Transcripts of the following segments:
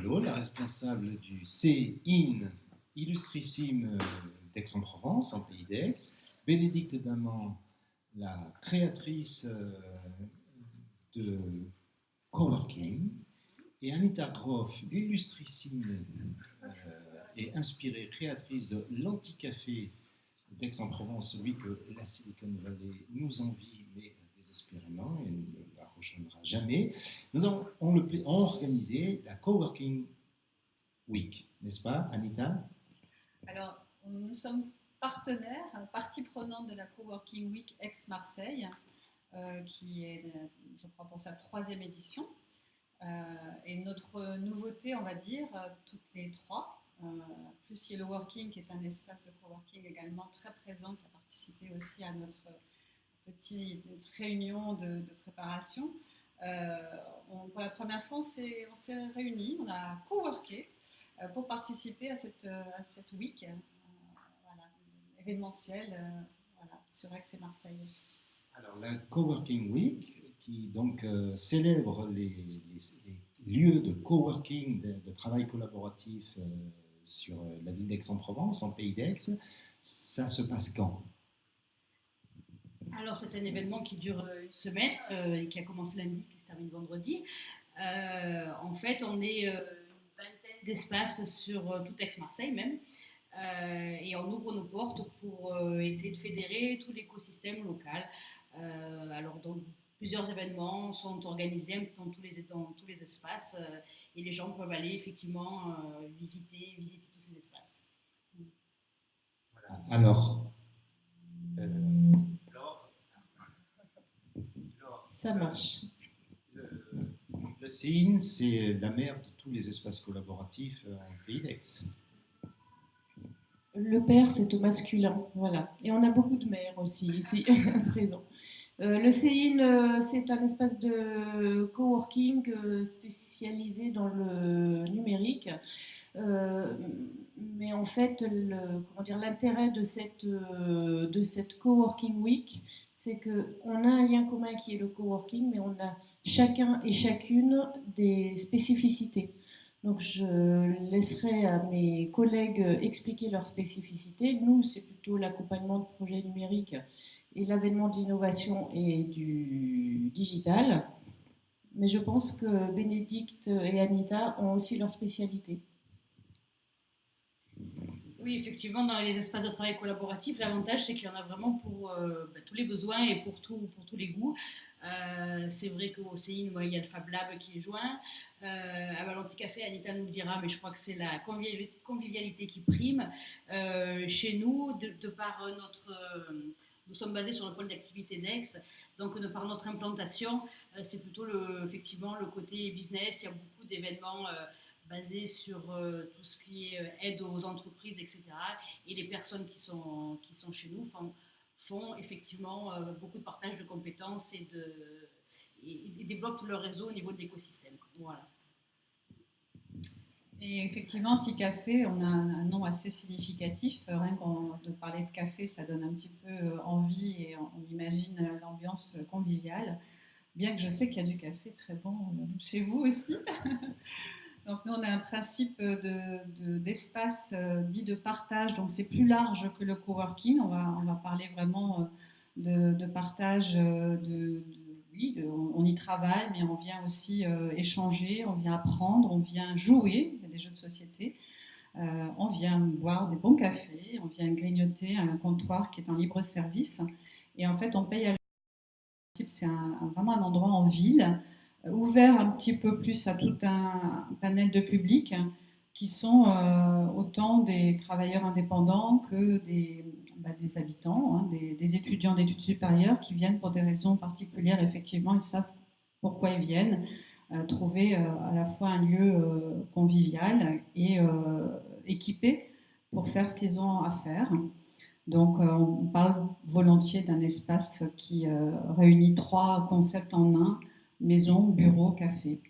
Diallo, la responsable du C-IN Illustrissime d'Aix-en-Provence, en Pays d'Aix, Bénédicte Daman, la créatrice de coworking, et Anita Groff, illustrissime et inspirée, créatrice de l'Anticafé d'Aix-en-Provence, celui que la Silicon Valley nous envie, mais désespérément, et ne la rejoindra jamais. Nous avons organisé la Coworking Week, n'est-ce pas, Anita? Alors, nous sommes partenaires, partie prenante de la Coworking Week Aix-Marseille, qui est, je crois, pour sa 3e édition. Et notre nouveauté, on va dire, toutes les 3, plus Yellow Working, qui est un espace de coworking également très présent, qui a participé aussi à notre petite réunion de préparation. Pour la première fois, on s'est réunis, on a coworké pour participer à cette week voilà, événementielle voilà, sur Aix et Marseille. Alors, la Coworking Week, qui donc célèbre les lieux de coworking, de travail collaboratif sur la ville d'Aix-en-Provence, en Pays d'Aix, ça se passe quand? Alors, c'est un événement qui dure une semaine, et qui a commencé lundi, qui se termine vendredi. En fait, on est une vingtaine d'espaces sur tout Aix-Marseille même, et on ouvre nos portes pour essayer de fédérer tout l'écosystème local. Alors, donc, plusieurs événements sont organisés dans tous les espaces, et les gens peuvent aller effectivement visiter tous ces espaces. Voilà. Alors, ça marche. Le CIN, c'est la mère de tous les espaces collaboratifs en Pays d'Aix. Le père, c'est au masculin, voilà. Et on a beaucoup de mères aussi ici présents. Le CIN, c'est un espace de coworking spécialisé dans le numérique. Mais en fait, l'intérêt de cette coworking week, c'est qu'on a un lien commun qui est le coworking, mais on a chacun et chacune des spécificités. Donc je laisserai à mes collègues expliquer leurs spécificités. Nous, c'est plutôt l'accompagnement de projets numériques et l'avènement de l'innovation et du digital. Mais je pense que Bénédicte et Anita ont aussi leurs spécialités. Oui, effectivement, dans les espaces de travail collaboratif, l'avantage, c'est qu'il y en a vraiment pour tous les besoins et pour tous les goûts. C'est vrai qu'au CIN, il y a le Fab Lab qui est joint. À l'Anticafé, Anita nous le dira, mais je crois que c'est la convivialité qui prime. Chez nous, de par nous sommes basés sur le pôle d'activité d'Aix, donc de par notre implantation, c'est plutôt effectivement le côté business. Il y a beaucoup d'événements basé sur tout ce qui est aide aux entreprises, etc. Et les personnes qui sont chez nous font effectivement beaucoup de partage de compétences et développent tout leur réseau au niveau de l'écosystème. Voilà. Et effectivement, Anticafé, on a un nom assez significatif. Rien de parler de café, ça donne un petit peu envie et on imagine l'ambiance conviviale. Bien que je sais qu'il y a du café très bon chez vous aussi. Donc nous, on a un principe d'espace dit de partage, donc c'est plus large que le coworking. On va parler vraiment de partage, oui, on y travaille, mais on vient aussi échanger, on vient apprendre, on vient jouer, il y a des jeux de société, on vient boire des bons cafés, on vient grignoter à un comptoir qui est en libre service. Et en fait, on paye à le principe, c'est vraiment un endroit en ville, ouvert un petit peu plus à tout un panel de public qui sont autant des travailleurs indépendants que des habitants, hein, des étudiants d'études supérieures qui viennent pour des raisons particulières. Effectivement, ils savent pourquoi ils viennent, trouver à la fois un lieu convivial et équipé pour faire ce qu'ils ont à faire. Donc, on parle volontiers d'un espace qui réunit 3 concepts en un: maison, bureau, café.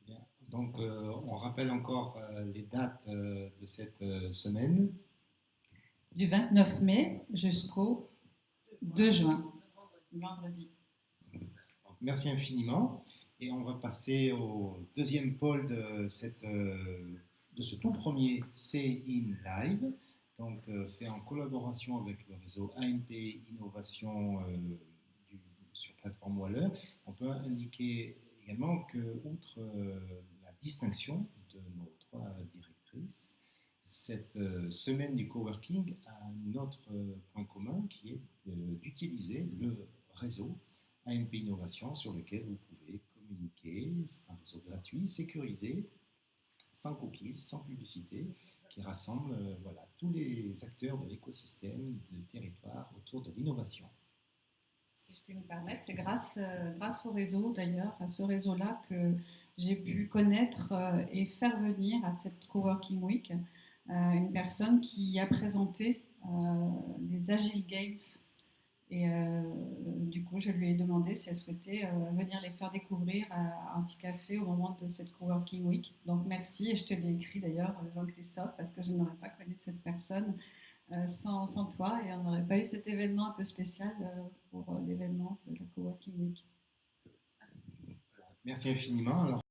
Bien. Donc, on rappelle encore les dates de cette semaine. Du 29 mai jusqu'au 2 juin, vendredi. Merci infiniment. Et on va passer au deuxième pôle de ce tout premier Say In Live, donc fait en collaboration avec le réseau AMP Innovation sur plateforme Waller. On peut indiquer également que, outre la distinction de nos trois directrices, cette semaine du coworking a un autre point commun qui est d'utiliser le réseau AMP Innovation sur lequel vous pouvez communiquer. C'est un réseau gratuit, sécurisé, sans cookies, sans publicité, qui rassemble voilà, tous les acteurs de l'écosystème de territoire autour de l'innovation. Si je puis me permettre, c'est grâce au réseau d'ailleurs, à ce réseau-là que j'ai pu connaître et faire venir à cette Coworking Week une personne qui a présenté les Agile Games. Et du coup, je lui ai demandé si elle souhaitait venir les faire découvrir à Anticafé au moment de cette Coworking Week. Donc merci, et je te l'ai écrit d'ailleurs, Jean-Christophe, parce que je n'aurais pas connu cette personne sans toi, et on n'aurait pas eu cet événement un peu spécial pour l'événement de la Coworking Week. Merci infiniment. Alors,